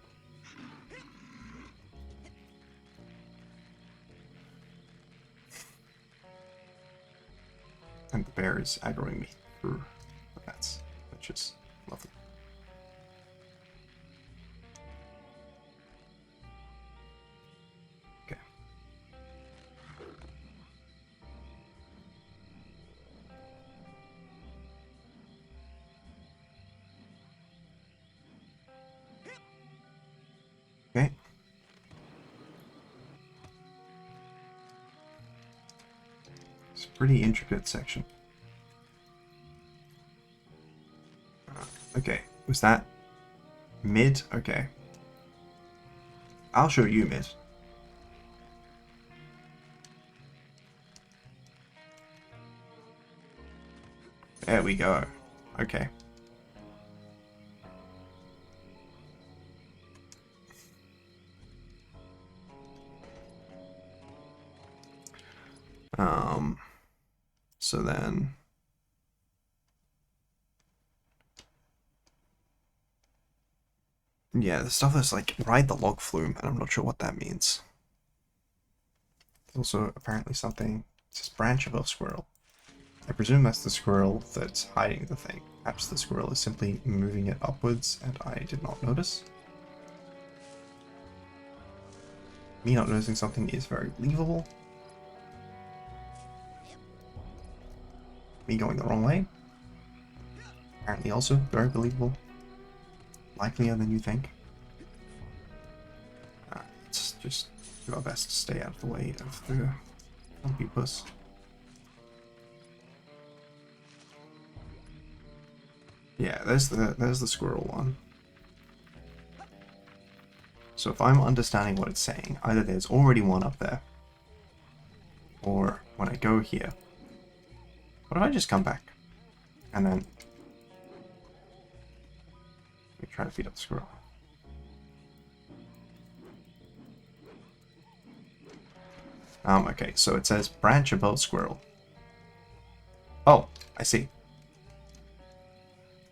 And the bear is aggroing me through the vents, which is lovely. Okay. Okay. It's a pretty intricate section. Okay, was that mid? Okay. I'll show you mid. There we go. Okay. So then... Yeah, the stuff that's like, ride the log flume, and I'm not sure what that means. There's also apparently something, it says branch above squirrel. I presume that's the squirrel that's hiding the thing. Perhaps the squirrel is simply moving it upwards and I did not notice. Me not noticing something is very believable. Me going the wrong way, apparently also very believable. Likelier than you think. Let's just do our best to stay out of the way of the grumpy puss. Yeah, there's the squirrel one. So if I'm understanding what it's saying, either there's already one up there, or when I go here, what if I just come back and then we try to feed up the squirrel? Okay, so it says branch above squirrel. Oh, I see.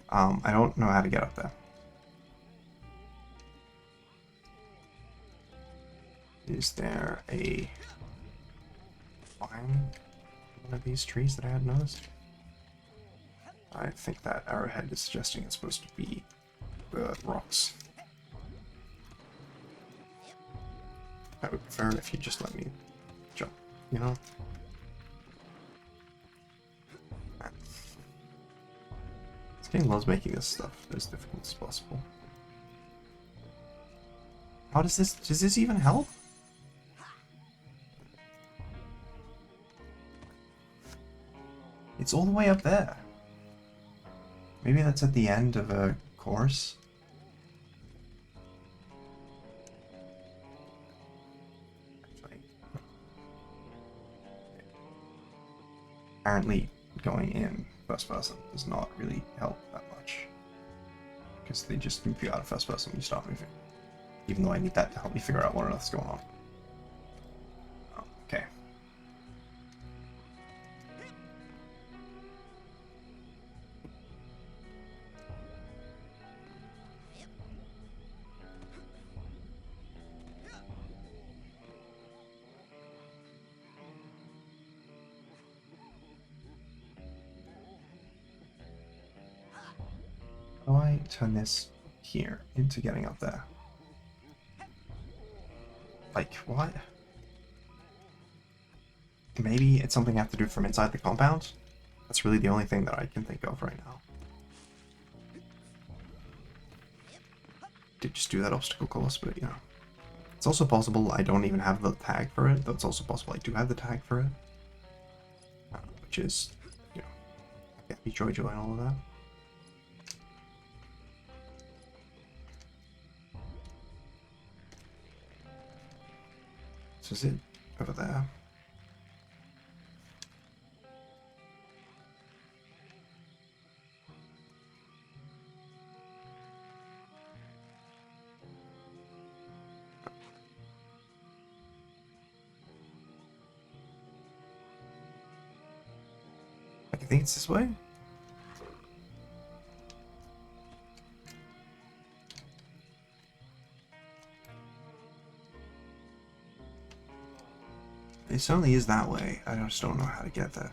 I don't know how to get up there. Is there a vine one of these trees that I had noticed? I think that arrowhead is suggesting it's supposed to be the rocks. I would prefer if you just let me jump, you know? This game loves making this stuff as difficult as possible. How does this even help? It's all the way up there. Maybe that's at the end of a course. Actually, apparently going in first person does not really help that much. Because they just move you out of first person when you start moving. Even though I need that to help me figure out what on earth's going on. Oh, okay. How do I turn this here into getting up there? Like, what? Maybe it's something I have to do from inside the compound? That's really the only thing that I can think of right now. Did just do that obstacle course, but you know. It's also possible I don't even have the tag for it, though it's also possible I do have the tag for it. Which is, you know, Happy Joy Joy and all of that. So is it over there? I think it's this way? It certainly is that way. I just don't know how to get there.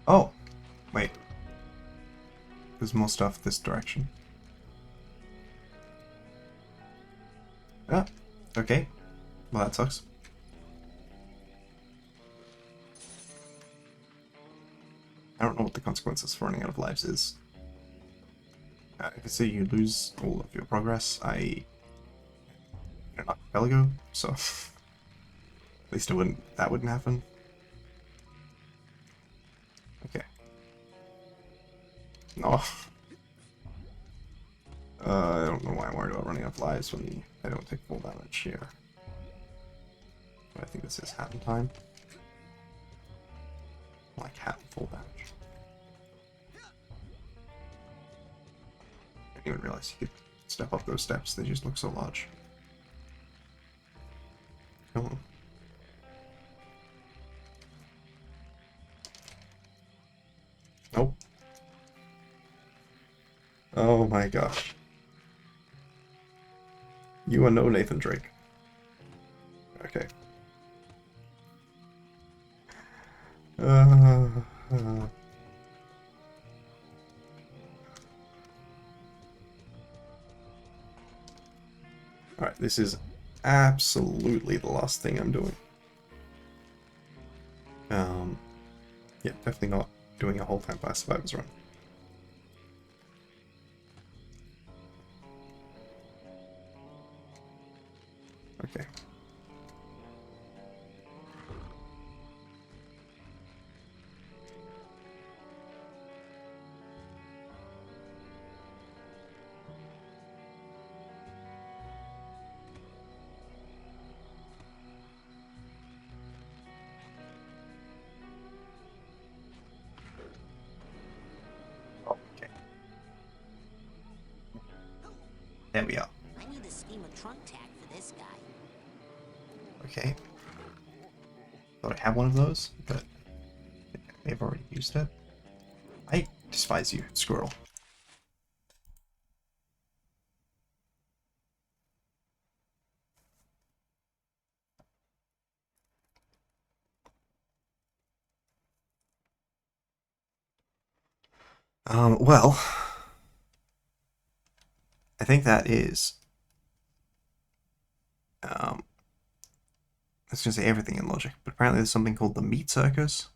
Oh! Wait. There's more stuff this direction. Ah, okay. Well, that sucks. I don't know what the consequences for running out of lives is. If it's say you lose all of your progress, I an archipelago, so at least that wouldn't happen. Okay. No. I don't know why I'm worried about running out of lives when I don't take full damage here. But I think this is Hatton time. Like Hatton full damage. I didn't even realize he could step up those steps, they just look so large. Come on. Nope. Oh my gosh. You are no Nathan Drake. Okay. Uh, Alright, this is absolutely the last thing I'm doing. Yeah, definitely not doing a whole Vampire Survivors run. Okay. Okay. There we are. I need a scheme of trunk tack for this guy. Okay. Thought I had one of those, but I may have already used it. I despise you, squirrel. Well, I think that is, I was gonna say everything in Logic, but apparently there's something called the Meat Circus.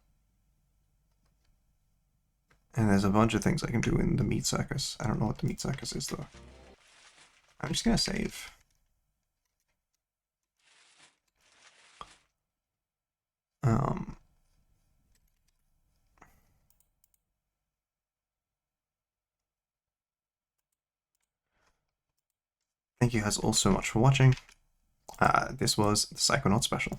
And there's a bunch of things I can do in the Meat Circus. I don't know what the Meat Circus is, though. I'm just gonna save. Thank you guys all so much for watching. This was the Psychonauts special.